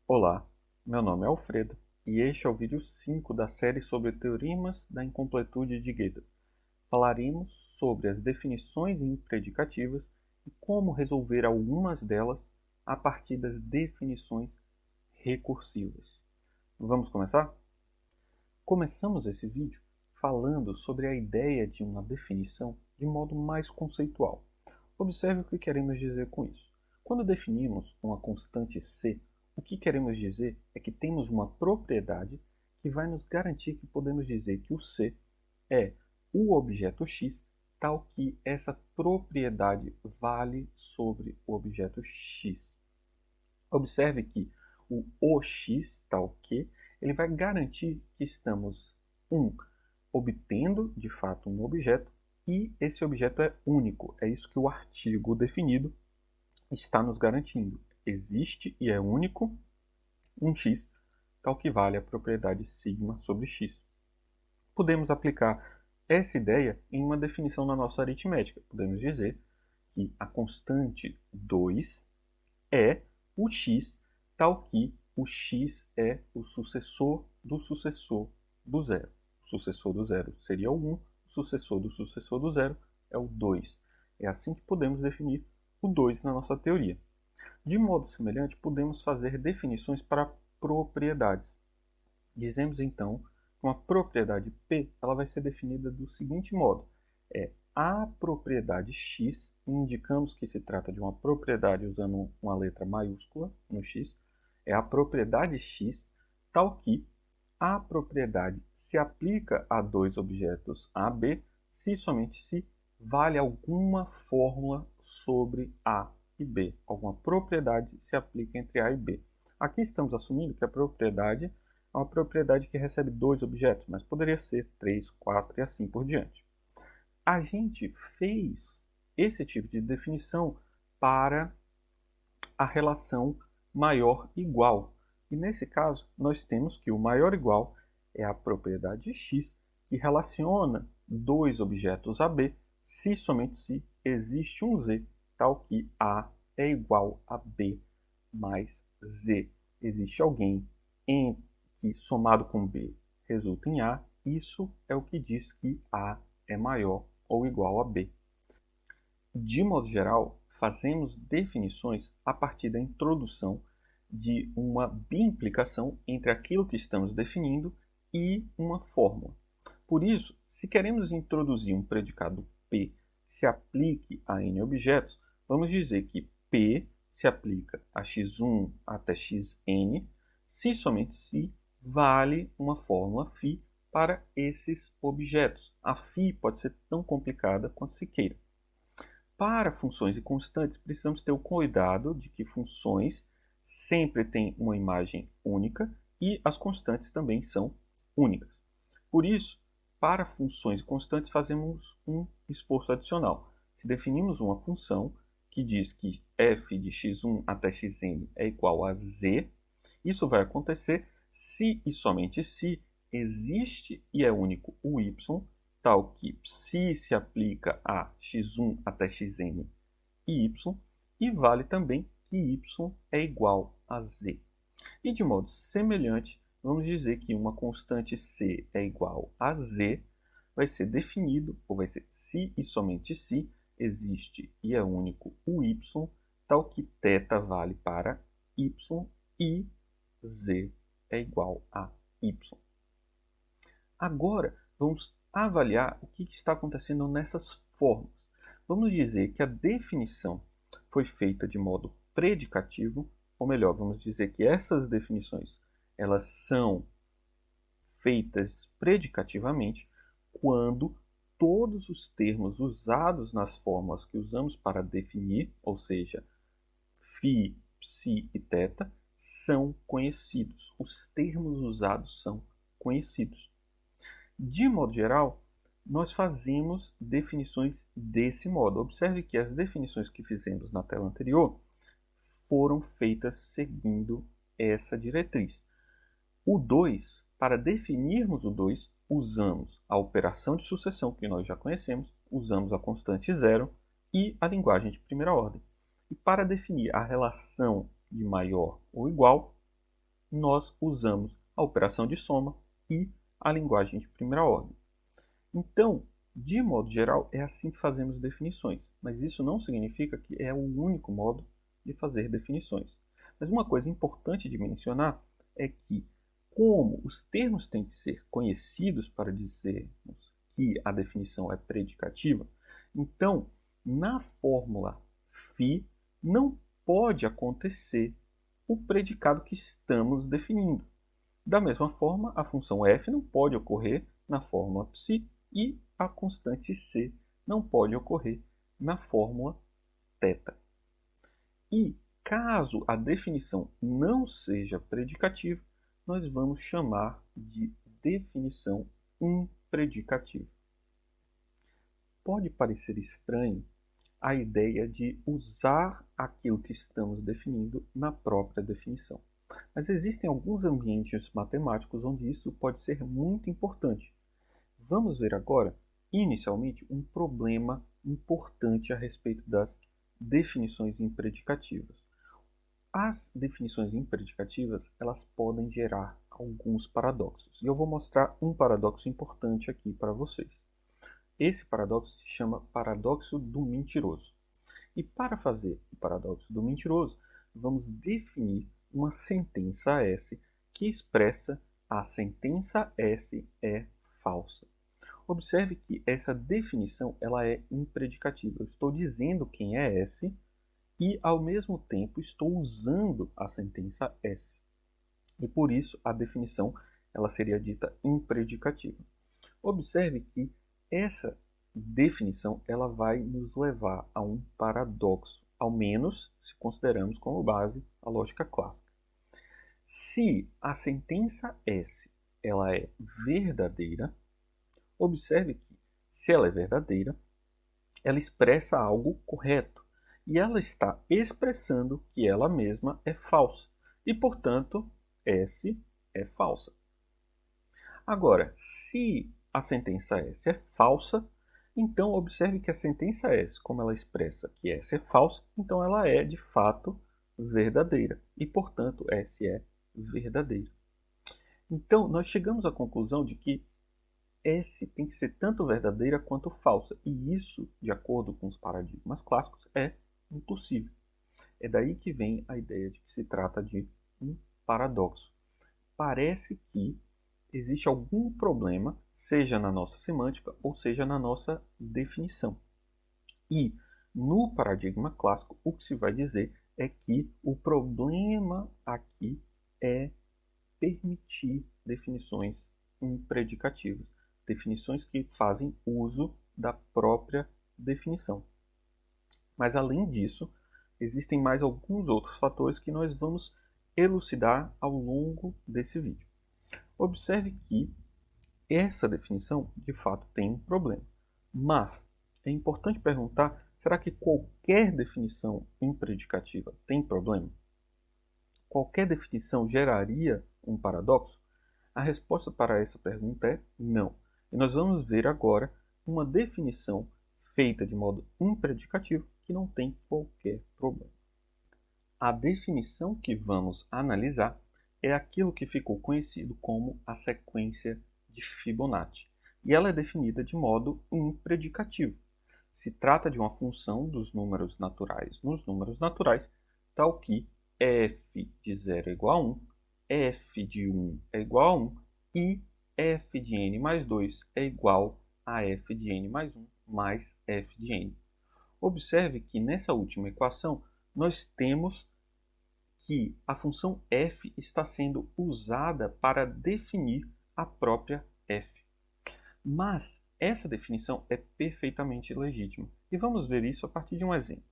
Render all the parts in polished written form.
Olá, meu nome é Alfredo e este é o vídeo 5 da série sobre teoremas da incompletude de Gödel. Falaremos sobre as definições impredicativas e como resolver algumas delas a partir das definições recursivas. Vamos começar? Começamos esse vídeo falando sobre a ideia de uma definição de modo mais conceitual. Observe o que queremos dizer com isso. Quando definimos uma constante C, o que queremos dizer é que temos uma propriedade que vai nos garantir que podemos dizer que o C é o objeto X, tal que essa propriedade vale sobre o objeto X. Observe que o OX, tal que, ele vai garantir que estamos, obtendo de fato um objeto e esse objeto é único. É isso que o artigo definido está nos garantindo. Existe e é único um x, tal que vale a propriedade sigma sobre x. Podemos aplicar essa ideia em uma definição na nossa aritmética. Podemos dizer que a constante 2 é o x, tal que o x é o sucessor do zero. O sucessor do zero seria o 1, o sucessor do zero é o 2. É assim que podemos definir o 2 na nossa teoria. De modo semelhante, podemos fazer definições para propriedades. Dizemos então que uma propriedade P ela vai ser definida do seguinte modo. É a propriedade X, indicamos que se trata de uma propriedade usando uma letra maiúscula no X, é a propriedade X tal que a propriedade se aplica a dois objetos A, B, se e somente se vale alguma fórmula sobre A e B. Alguma propriedade se aplica entre A e B. Aqui estamos assumindo que a propriedade é uma propriedade que recebe dois objetos, mas poderia ser 3, 4 e assim por diante. A gente fez esse tipo de definição para a relação maior-igual. E nesse caso, nós temos que o maior-igual é a propriedade x que relaciona dois objetos AB se e somente se existe um z, tal que A é igual a B mais Z. Existe alguém em que somado com B resulta em A, isso é o que diz que A é maior ou igual a B. De modo geral, fazemos definições a partir da introdução de uma biimplicação entre aquilo que estamos definindo e uma fórmula. Por isso, se queremos introduzir um predicado P que se aplique a n objetos, vamos dizer que P se aplica a x1 até xn, se somente se vale uma fórmula φ para esses objetos. A φ pode ser tão complicada quanto se queira. Para funções e constantes, precisamos ter o cuidado de que funções sempre têm uma imagem única e as constantes também são únicas. Por isso, para funções e constantes, fazemos um esforço adicional. Se definimos uma função que diz que f de x1 até xn é igual a z, isso vai acontecer se e somente se existe e é único o y, tal que psi se aplica a x1 até xn e y, e vale também que y é igual a z. E de modo semelhante, vamos dizer que uma constante c é igual a z, vai ser definido, ou vai ser se e somente se existe e é único o y, tal que θ vale para y e z é igual a y. Agora, vamos avaliar o que está acontecendo nessas formas. Vamos dizer que a definição foi feita de modo predicativo, ou melhor, vamos dizer que essas definições elas são feitas predicativamente quando todos os termos usados nas fórmulas que usamos para definir, ou seja, φ, psi e θ, são conhecidos. Os termos usados são conhecidos. De modo geral, nós fazemos definições desse modo. Observe que as definições que fizemos na tela anterior foram feitas seguindo essa diretriz. O 2, para definirmos o 2, usamos a operação de sucessão que nós já conhecemos, usamos a constante zero e a linguagem de primeira ordem. E para definir a relação de maior ou igual, nós usamos a operação de soma e a linguagem de primeira ordem. Então, de modo geral, é assim que fazemos definições, mas isso não significa que é o único modo de fazer definições. Mas uma coisa importante de mencionar é que, como os termos têm que ser conhecidos para dizermos que a definição é predicativa, então, na fórmula φ não pode acontecer o predicado que estamos definindo. Da mesma forma, a função f não pode ocorrer na fórmula ψ e a constante c não pode ocorrer na fórmula θ. E caso a definição não seja predicativa, nós vamos chamar de definição impredicativa. Pode parecer estranho a ideia de usar aquilo que estamos definindo na própria definição. Mas existem alguns ambientes matemáticos onde isso pode ser muito importante. Vamos ver agora, inicialmente, um problema importante a respeito das definições impredicativas. As definições impredicativas, elas podem gerar alguns paradoxos. E eu vou mostrar um paradoxo importante aqui para vocês. Esse paradoxo se chama paradoxo do mentiroso. E para fazer o paradoxo do mentiroso, vamos definir uma sentença S que expressa a sentença S é falsa. Observe que essa definição ela é impredicativa. Eu estou dizendo quem é S e, ao mesmo tempo, estou usando a sentença S. E, por isso, a definição ela seria dita impredicativa. Observe que essa definição ela vai nos levar a um paradoxo, ao menos se consideramos como base a lógica clássica. Se a sentença S ela é verdadeira, observe que, se ela é verdadeira, ela expressa algo correto e ela está expressando que ela mesma é falsa e, portanto, S é falsa. Agora, se a sentença S é falsa, então observe que a sentença S, como ela expressa que S é falsa, então ela é de fato verdadeira e, portanto, S é verdadeira. Então, nós chegamos à conclusão de que S tem que ser tanto verdadeira quanto falsa, e isso, de acordo com os paradigmas clássicos, é impossível. É daí que vem a ideia de que se trata de um paradoxo. Parece que existe algum problema, seja na nossa semântica ou seja na nossa definição. E no paradigma clássico, o que se vai dizer é que o problema aqui é permitir definições impredicativas, definições que fazem uso da própria definição. Mas, além disso, existem mais alguns outros fatores que nós vamos elucidar ao longo desse vídeo. Observe que essa definição, de fato, tem um problema. Mas é importante perguntar, será que qualquer definição impredicativa tem problema? Qualquer definição geraria um paradoxo? A resposta para essa pergunta é não. E nós vamos ver agora uma definição feita de modo impredicativo que não tem qualquer problema. A definição que vamos analisar é aquilo que ficou conhecido como a sequência de Fibonacci. E ela é definida de modo impredicativo. Se trata de uma função dos números naturais nos números naturais, tal que f de 0 é igual a 1, f de 1 é igual a 1 e f de n mais 2 é igual a f de n mais 1 mais f de n. Observe que nessa última equação nós temos que a função f está sendo usada para definir a própria f. Mas essa definição é perfeitamente legítima. E vamos ver isso a partir de um exemplo.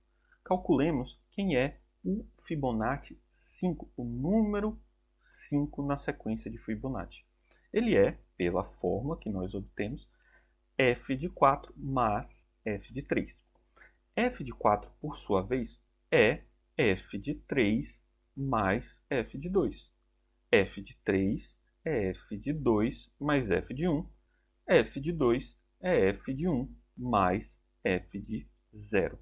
Calculemos quem é o Fibonacci 5, o número 5 na sequência de Fibonacci. Ele é, pela fórmula que nós obtemos, f de 4 mais f de 3. f de 4, por sua vez, é f de 3 mais f de 2. f de 3 é f de 2 mais f de 1. f de 2 é f de 1 mais f de 0.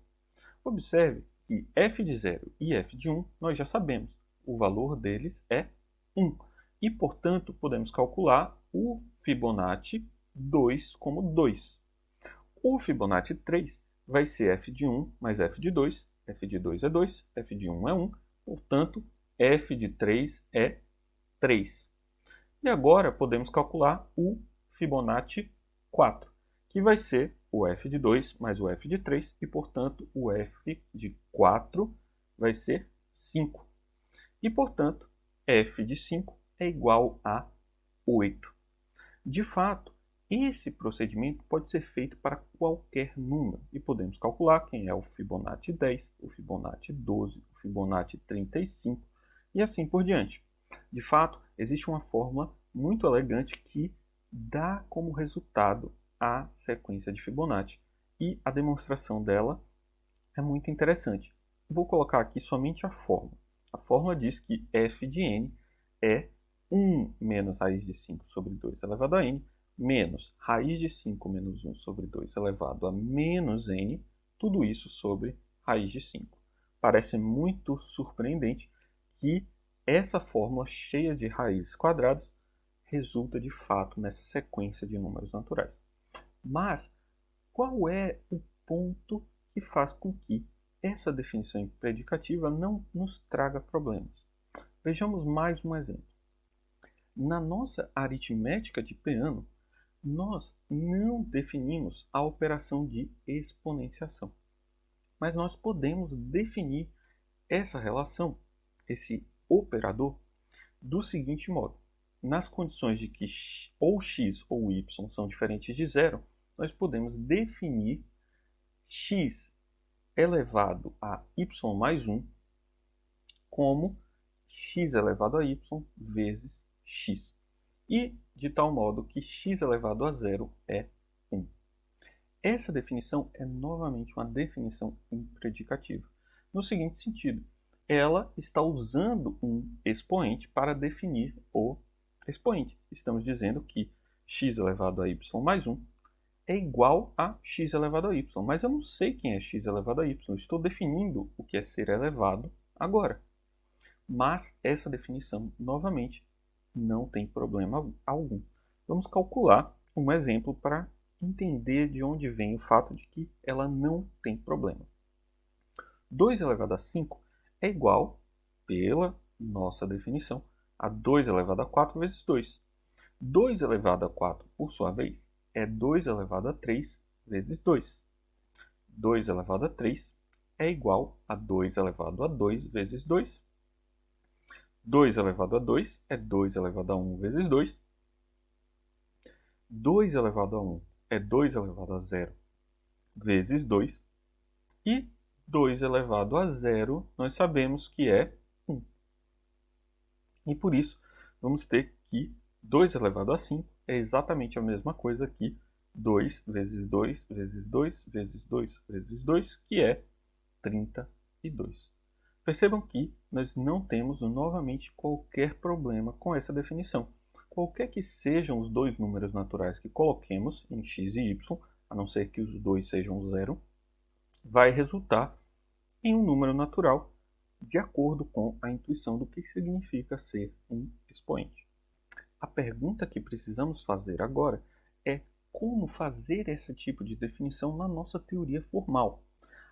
Observe que f de 0 e f de 1 nós já sabemos. O valor deles é 1. E, portanto, podemos calcular o Fibonacci 2 como 2. O Fibonacci 3 vai ser f de 1 mais f de 2. F de 2 é 2, f de 1 é 1. Portanto, f de 3 é 3. E agora podemos calcular o Fibonacci 4, que vai ser o f de 2 mais o f de 3, e, portanto, o f de 4 vai ser 5. E, portanto, f de 5 é igual a 8. De fato, esse procedimento pode ser feito para qualquer número, e podemos calcular quem é o Fibonacci 10, o Fibonacci 12, o Fibonacci 35, e assim por diante. De fato, existe uma fórmula muito elegante que dá como resultado a sequência de Fibonacci, e a demonstração dela é muito interessante. Vou colocar aqui somente a fórmula. A fórmula diz que f de n é 1 menos raiz de 5 sobre 2 elevado a n, menos raiz de 5 menos 1 sobre 2 elevado a menos n, tudo isso sobre raiz de 5. Parece muito surpreendente que essa fórmula cheia de raízes quadradas resulta de fato nessa sequência de números naturais. Mas qual é o ponto que faz com que essa definição predicativa não nos traga problemas? Vejamos mais um exemplo. Na nossa aritmética de Peano, nós não definimos a operação de exponenciação, mas nós podemos definir essa relação, esse operador, do seguinte modo. Nas condições de que ou x ou y são diferentes de zero, nós podemos definir x elevado a y mais 1 como x elevado a y vezes x. E de tal modo que x elevado a zero é 1. Essa definição é novamente uma definição impredicativa. No seguinte sentido, ela está usando um expoente para definir o expoente. Estamos dizendo que x elevado a y mais 1 é igual a x elevado a y, mas eu não sei quem é x elevado a y, estou definindo o que é ser elevado agora. Mas essa definição, novamente, não tem problema algum. Vamos calcular um exemplo para entender de onde vem o fato de que ela não tem problema. 2 elevado a 5 é igual, pela nossa definição, a 2 elevado a 4 vezes 2. 2 elevado a 4, por sua vez, é 2 elevado a 3 vezes 2. 2 elevado a 3 é igual a 2 elevado a 2 vezes 2. 2 elevado a 2 é 2 elevado a 1 vezes 2. 2 elevado a 1 é 2 elevado a 0 vezes 2. E 2 elevado a 0 nós sabemos que é 1. E por isso, vamos ter que 2 elevado a 5 é exatamente a mesma coisa que 2 vezes 2 vezes 2 vezes 2 vezes 2, que é 32. Percebam que nós não temos novamente qualquer problema com essa definição. Qualquer que sejam os dois números naturais que coloquemos em x e y, a não ser que os dois sejam zero, vai resultar em um número natural de acordo com a intuição do que significa ser um expoente. A pergunta que precisamos fazer agora é como fazer esse tipo de definição na nossa teoria formal.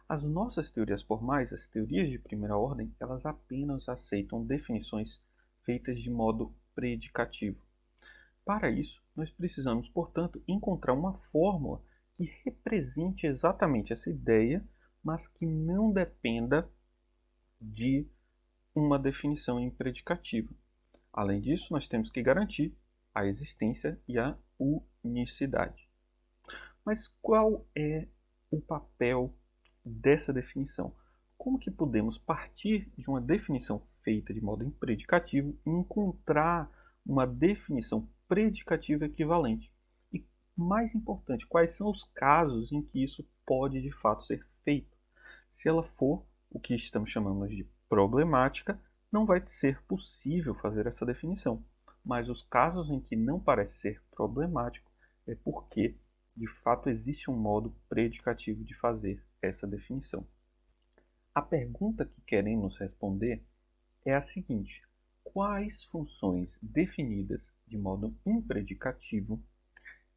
As nossas teorias formais, as teorias de primeira ordem, elas apenas aceitam definições feitas de modo predicativo. Para isso, nós precisamos, portanto, encontrar uma fórmula que represente exatamente essa ideia, mas que não dependa de uma definição impredicativa. Além disso, nós temos que garantir a existência e a unicidade. Mas qual é o papel dessa definição? Como que podemos partir de uma definição feita de modo impredicativo e encontrar uma definição predicativa equivalente? E, mais importante, quais são os casos em que isso pode de fato ser feito? Se ela for o que estamos chamando de problemática, não vai ser possível fazer essa definição. Mas os casos em que não parece ser problemático é porque, de fato, existe um modo predicativo de fazer essa definição. A pergunta que queremos responder é a seguinte: quais funções definidas de modo impredicativo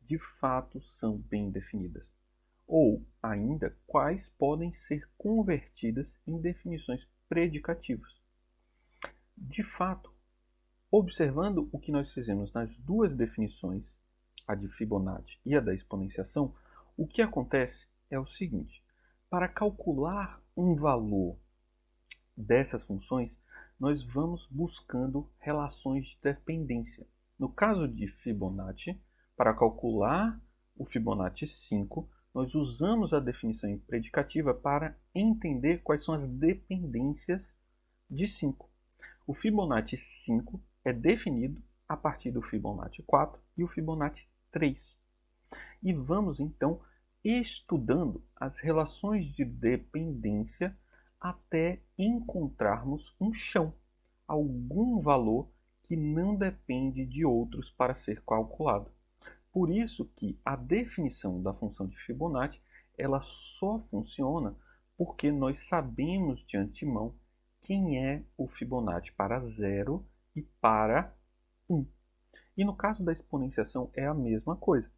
de fato são bem definidas, ou ainda quais podem ser convertidas em definições predicativas. De fato, observando o que nós fizemos nas duas definições, a de Fibonacci e a da exponenciação, o que acontece é o seguinte: para calcular um valor dessas funções, nós vamos buscando relações de dependência. No caso de Fibonacci, para calcular o Fibonacci 5, nós usamos a definição predicativa para entender quais são as dependências de 5. O Fibonacci 5 é definido a partir do Fibonacci 4 e o Fibonacci 3. E vamos então estudando as relações de dependência até encontrarmos um chão, algum valor que não depende de outros para ser calculado. Por isso que a definição da função de Fibonacci ela só funciona porque nós sabemos de antemão quem é o Fibonacci para 0 e para 1. E no caso da exponenciação é a mesma coisa.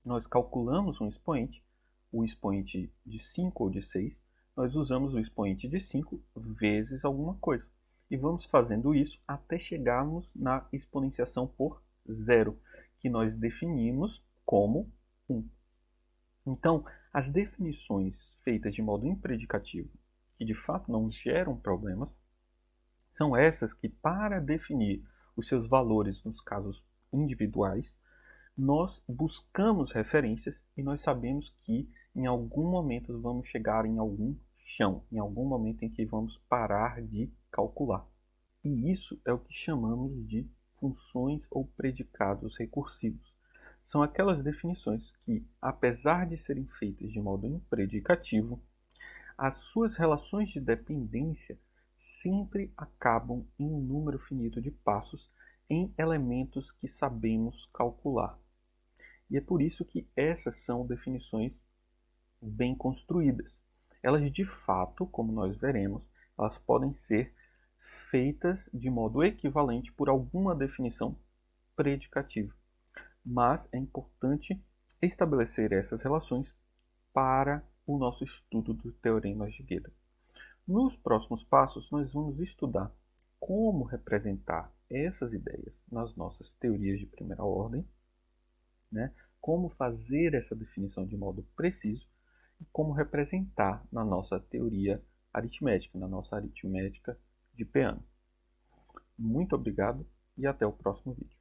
Nós calculamos um expoente, o expoente de 5 ou de 6, nós usamos o expoente de 5 vezes alguma coisa. E vamos fazendo isso até chegarmos na exponenciação por 0, que nós definimos como 1. Então, as definições feitas de modo impredicativo, que de fato não geram problemas, são essas que, para definir os seus valores nos casos individuais, nós buscamos referências e nós sabemos que em algum momento vamos chegar em algum chão, em algum momento em que vamos parar de calcular. E isso é o que chamamos de funções ou predicados recursivos. São aquelas definições que, apesar de serem feitas de modo impredicativo, as suas relações de dependência sempre acabam em um número finito de passos em elementos que sabemos calcular. E é por isso que essas são definições bem construídas. Elas, de fato, como nós veremos, elas podem ser feitas de modo equivalente por alguma definição predicativa. Mas é importante estabelecer essas relações para o nosso estudo do teorema de Gödel. Nos próximos passos, nós vamos estudar como representar essas ideias nas nossas teorias de primeira ordem, como fazer essa definição de modo preciso e como representar na nossa teoria aritmética, na nossa aritmética de Peano. Muito obrigado e até o próximo vídeo.